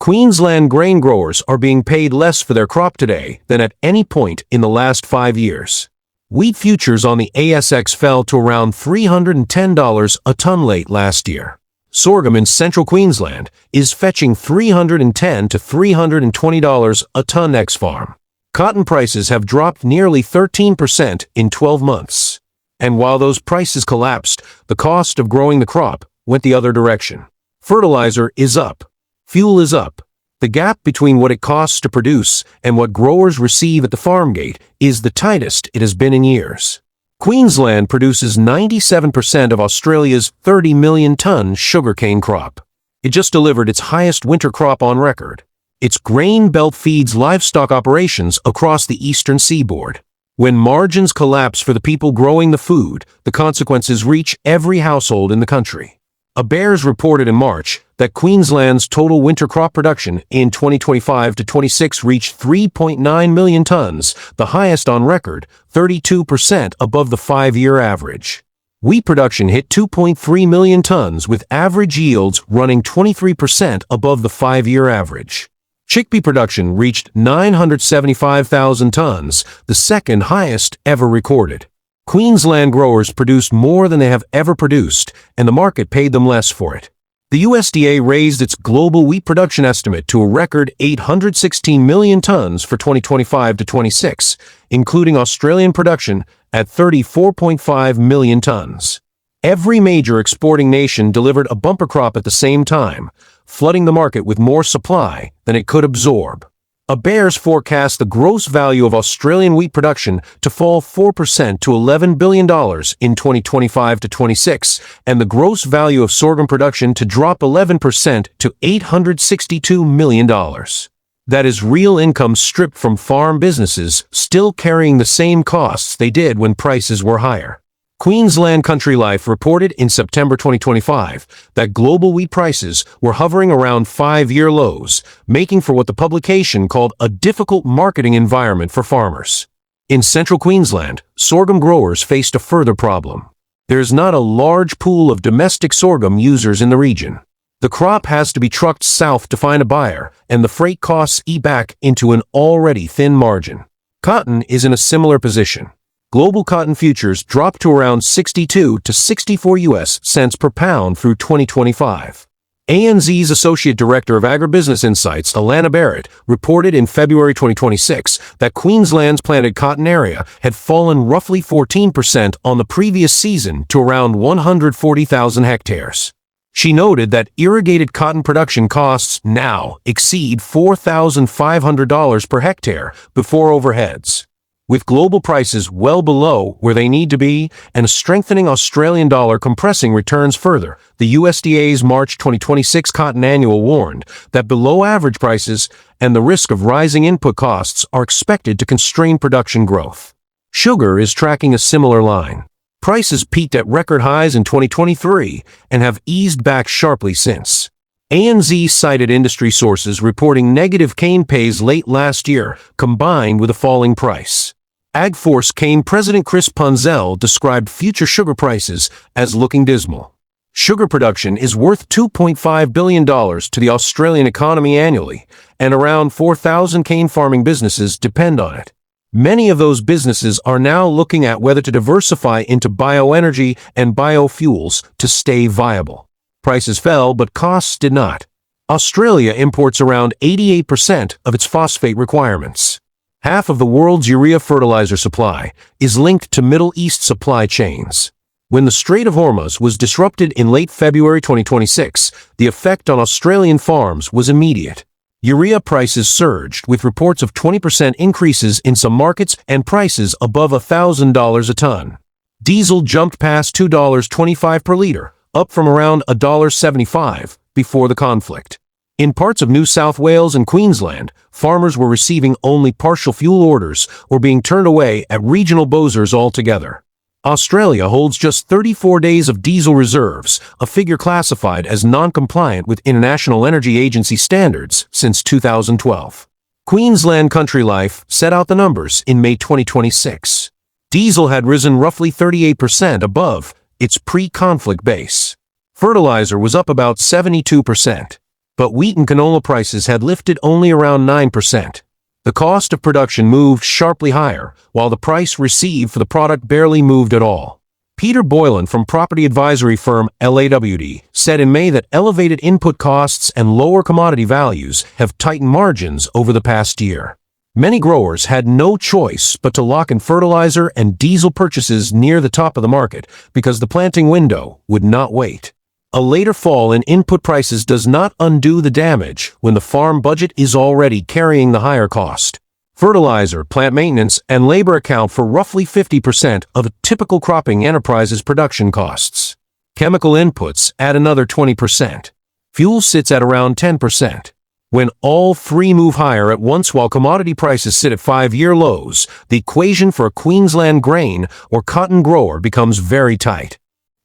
Queensland grain growers are being paid less for their crop today than at any point in the last 5 years. Wheat futures on the ASX fell to around $310 a ton late last year. Sorghum in central Queensland is fetching $310 to $320 a ton ex-farm. Cotton prices have dropped nearly 13% in 12 months. And while those prices collapsed, the cost of growing the crop went the other direction. Fertilizer is up. Fuel is up. The gap between what it costs to produce and what growers receive at the farm gate is the tightest it has been in years. Queensland produces 97% of Australia's 30 million ton sugarcane crop. It just delivered its highest winter crop on record. Its grain belt feeds livestock operations across the eastern seaboard. When margins collapse for the people growing the food, the consequences reach every household in the country. ABARES reported in March that Queensland's total winter crop production in 2025 to 26 reached 3.9 million tons, the highest on record, 32% above the 5-year average. Wheat production hit 2.3 million tons, with average yields running 23% above the 5-year average. Chickpea production reached 975,000 tons, the second highest ever recorded. Queensland growers produced more than they have ever produced, and the market paid them less for it. The USDA raised its global wheat production estimate to a record 816 million tons for 2025 to 26, including Australian production at 34.5 million tons. Every major exporting nation delivered a bumper crop at the same time, flooding the market with more supply than it could absorb. ABARES forecast the gross value of Australian wheat production to fall 4% to $11 billion in 2025 to 26, and the gross value of sorghum production to drop 11% to $862 million. That is real income stripped from farm businesses still carrying the same costs they did when prices were higher. Queensland Country Life reported in September 2025 that global wheat prices were hovering around 5-year lows, making for what the publication called a difficult marketing environment for farmers. In central Queensland, sorghum growers faced a further problem. There is not a large pool of domestic sorghum users in the region. The crop has to be trucked south to find a buyer, and the freight costs eat back into an already thin margin. Cotton is in a similar position. Global cotton futures dropped to around 62 to 64 US cents per pound through 2025. ANZ's Associate Director of Agribusiness Insights, Alana Barrett, reported in February 2026 that Queensland's planted cotton area had fallen roughly 14% on the previous season to around 140,000 hectares. She noted that irrigated cotton production costs now exceed $4,500 per hectare before overheads. With global prices well below where they need to be and a strengthening Australian dollar compressing returns further, the USDA's March 2026 Cotton Annual warned that below-average prices and the risk of rising input costs are expected to constrain production growth. Sugar is tracking a similar line. Prices peaked at record highs in 2023 and have eased back sharply since. ANZ cited industry sources reporting negative cane pays late last year, combined with a falling price. AgForce cane President Chris Punzell described future sugar prices as looking dismal. Sugar production is worth $2.5 billion to the Australian economy annually, and around 4,000 cane farming businesses depend on it. Many of those businesses are now looking at whether to diversify into bioenergy and biofuels to stay viable. Prices fell, but costs did not. Australia imports around 88% of its phosphate requirements. Half of the world's urea fertilizer supply is linked to Middle East supply chains. When the Strait of Hormuz was disrupted in late February 2026, the effect on Australian farms was immediate. Urea prices surged, with reports of 20% increases in some markets and prices above $1,000 a ton. Diesel jumped past $2.25 per liter, up from around $1.75 before the conflict. In parts of New South Wales and Queensland, farmers were receiving only partial fuel orders or being turned away at regional bozers altogether. Australia holds just 34 days of diesel reserves, a figure classified as non-compliant with International Energy Agency standards since 2012. Queensland Country Life set out the numbers in May 2026. Diesel had risen roughly 38% above its pre-conflict base. Fertilizer was up about 72%. But wheat and canola prices had lifted only around 9%. The cost of production moved sharply higher, while the price received for the product barely moved at all. Peter Boylan from property advisory firm LAWD said in May that elevated input costs and lower commodity values have tightened margins over the past year. Many growers had no choice but to lock in fertilizer and diesel purchases near the top of the market because the planting window would not wait. A later fall in input prices does not undo the damage when the farm budget is already carrying the higher cost. Fertilizer, plant maintenance, and labor account for roughly 50% of a typical cropping enterprise's production costs. Chemical inputs add another 20%. Fuel sits at around 10%. When all three move higher at once while commodity prices sit at 5-year lows, the equation for a Queensland grain or cotton grower becomes very tight.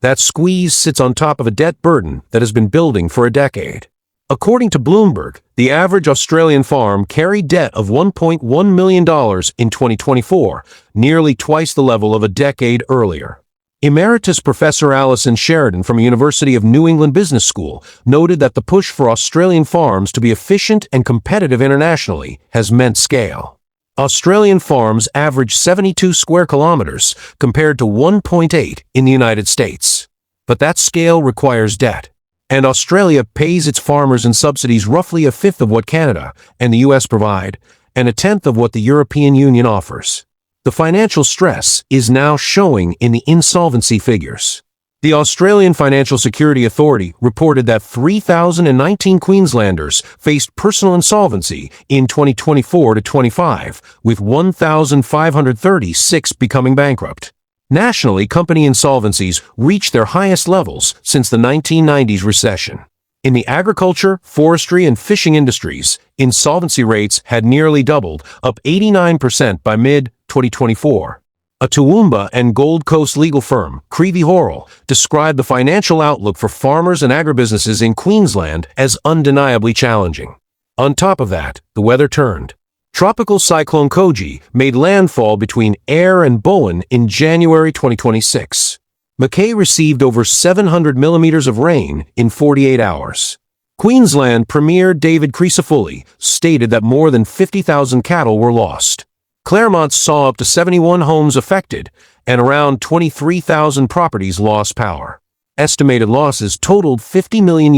That squeeze sits on top of a debt burden that has been building for a decade. According to Bloomberg, the average Australian farm carried debt of $1.1 million in 2024, nearly twice the level of a decade earlier. Emeritus Professor Alison Sheridan from University of New England Business School noted that the push for Australian farms to be efficient and competitive internationally has meant scale. Australian farms average 72 square kilometers compared to 1.8 in the United States. But that scale requires debt. And Australia pays its farmers in subsidies roughly a fifth of what Canada and the US provide, and a tenth of what the European Union offers. The financial stress is now showing in the insolvency figures. The Australian Financial Security Authority reported that 3,019 Queenslanders faced personal insolvency in 2024 to 25, with 1,536 becoming bankrupt. Nationally, company insolvencies reached their highest levels since the 1990s recession. In the agriculture, forestry, and fishing industries, insolvency rates had nearly doubled, up 89% by mid-2024. A Toowoomba and Gold Coast legal firm, Creevy Horrell, described the financial outlook for farmers and agribusinesses in Queensland as undeniably challenging. On top of that, the weather turned. Tropical cyclone Koji made landfall between Ayr and Bowen in January 2026. Mackay received over 700 millimeters of rain in 48 hours. Queensland Premier David Crisafulli stated that more than 50,000 cattle were lost. Claremont saw up to 71 homes affected, and around 23,000 properties lost power. Estimated losses totaled $50 million.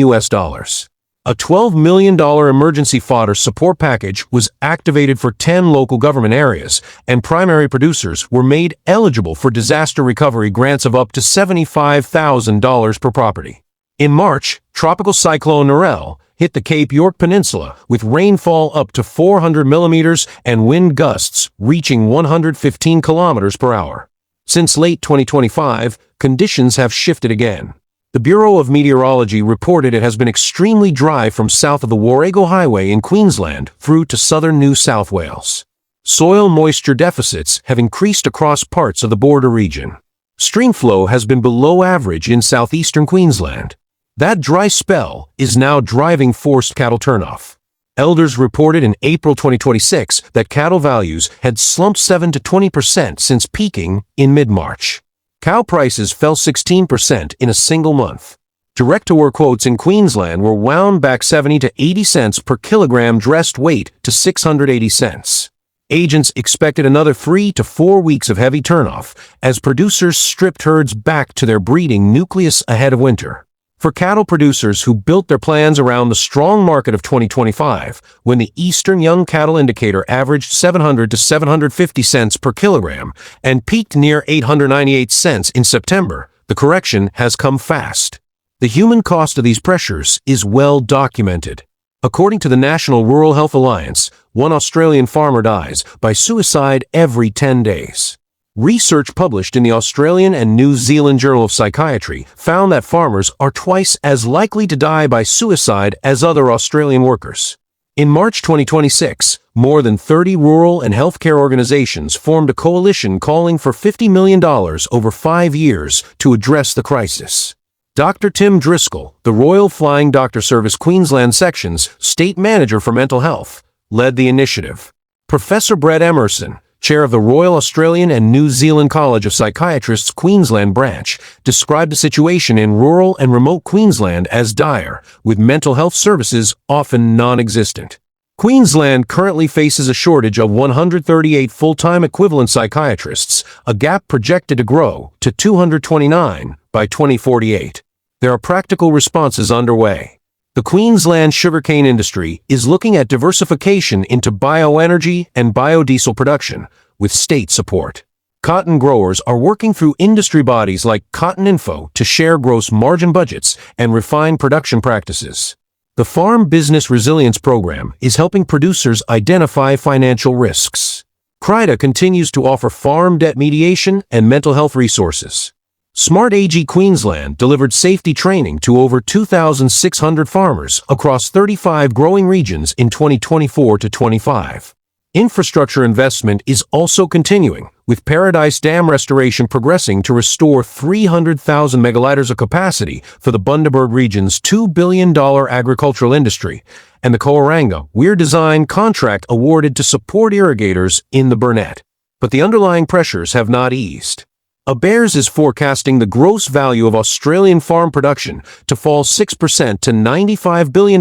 A $12 million emergency fodder support package was activated for 10 local government areas, and primary producers were made eligible for disaster recovery grants of up to $75,000 per property. In March, Tropical Cyclone Narelle hit the Cape York Peninsula with rainfall up to 400 millimeters and wind gusts reaching 115 kilometers per hour. Since late 2025, conditions have shifted again. The Bureau of Meteorology reported it has been extremely dry from south of the Warrego Highway in Queensland through to southern New South Wales. Soil moisture deficits have increased across parts of the border region. Stream flow has been below average in southeastern Queensland. That dry spell is now driving forced cattle turnoff. Elders reported in April 2026 that cattle values had slumped 7 to 20% since peaking in mid-March. Cow prices fell 16% in a single month. Direct-to-work quotes in Queensland were wound back 70 to 80 cents per kilogram dressed weight to 680 cents. Agents expected another 3 to 4 weeks of heavy turnoff as producers stripped herds back to their breeding nucleus ahead of winter. For cattle producers who built their plans around the strong market of 2025, when the Eastern Young Cattle Indicator averaged 700 to 750 cents per kilogram and peaked near 898 cents in September, the correction has come fast. The human cost of these pressures is well documented. According to the National Rural Health Alliance, one Australian farmer dies by suicide every 10 days. Research published in the Australian and New Zealand Journal of Psychiatry found that farmers are twice as likely to die by suicide as other Australian workers. In March 2026, more than 30 rural and healthcare organizations formed a coalition calling for $50 million over 5 years to address the crisis. Dr. Tim Driscoll, the Royal Flying Doctor Service Queensland Section's State Manager for Mental Health, led the initiative. Professor Brett Emerson, chair of the Royal Australian and New Zealand College of Psychiatrists Queensland branch, described the situation in rural and remote Queensland as dire, with mental health services often non-existent. Queensland currently faces a shortage of 138 full-time equivalent psychiatrists, a gap projected to grow to 229 by 2048. There are practical responses underway. The Queensland sugarcane industry is looking at diversification into bioenergy and biodiesel production, with state support. Cotton growers are working through industry bodies like Cotton Info to share gross margin budgets and refine production practices. The Farm Business Resilience Program is helping producers identify financial risks. CRIDA continues to offer farm debt mediation and mental health resources. Smart AG Queensland delivered safety training to over 2,600 farmers across 35 growing regions in 2024 to 25. Infrastructure investment is also continuing, with Paradise Dam restoration progressing to restore 300,000 megalitres of capacity for the Bundaberg region's $2 billion agricultural industry, and the Coaranga Weir Design contract awarded to support irrigators in the Burnett. But the underlying pressures have not eased. ABARES is forecasting the gross value of Australian farm production to fall 6% to $95 billion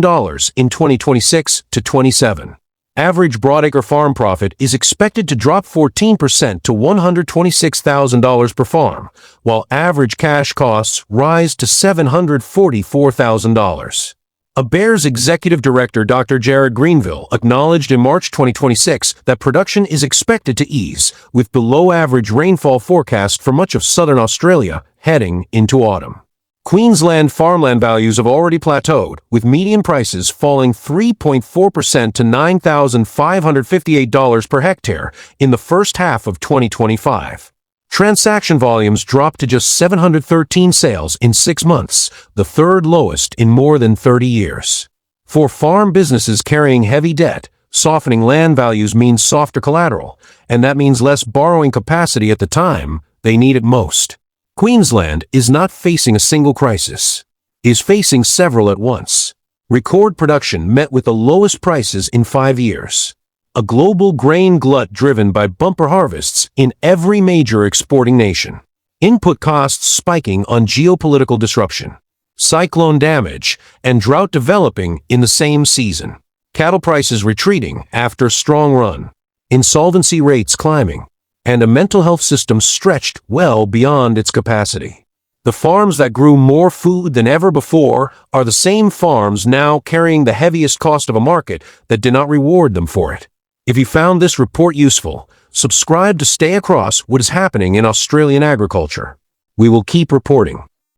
in 2026 to 27. Average broadacre farm profit is expected to drop 14% to $126,000 per farm, while average cash costs rise to $744,000. ABARES Executive Director Dr. Jared Greenville acknowledged in March 2026 that production is expected to ease, with below-average rainfall forecast for much of southern Australia heading into autumn. Queensland farmland values have already plateaued, with median prices falling 3.4% to $9,558 per hectare in the first half of 2025. Transaction volumes dropped to just 713 sales in 6 months, the third lowest in more than 30 years. For farm businesses carrying heavy debt, softening land values means softer collateral, and that means less borrowing capacity at the time they need it most. Queensland is not facing a single crisis. It is facing several at once. Record production met with the lowest prices in 5 years. A global grain glut driven by bumper harvests in every major exporting nation. Input costs spiking on geopolitical disruption. Cyclone damage and drought developing in the same season. Cattle prices retreating after a strong run. Insolvency rates climbing. And a mental health system stretched well beyond its capacity. The farms that grew more food than ever before are the same farms now carrying the heaviest cost of a market that did not reward them for it. If you found this report useful, subscribe to stay across what is happening in Australian agriculture. We will keep reporting.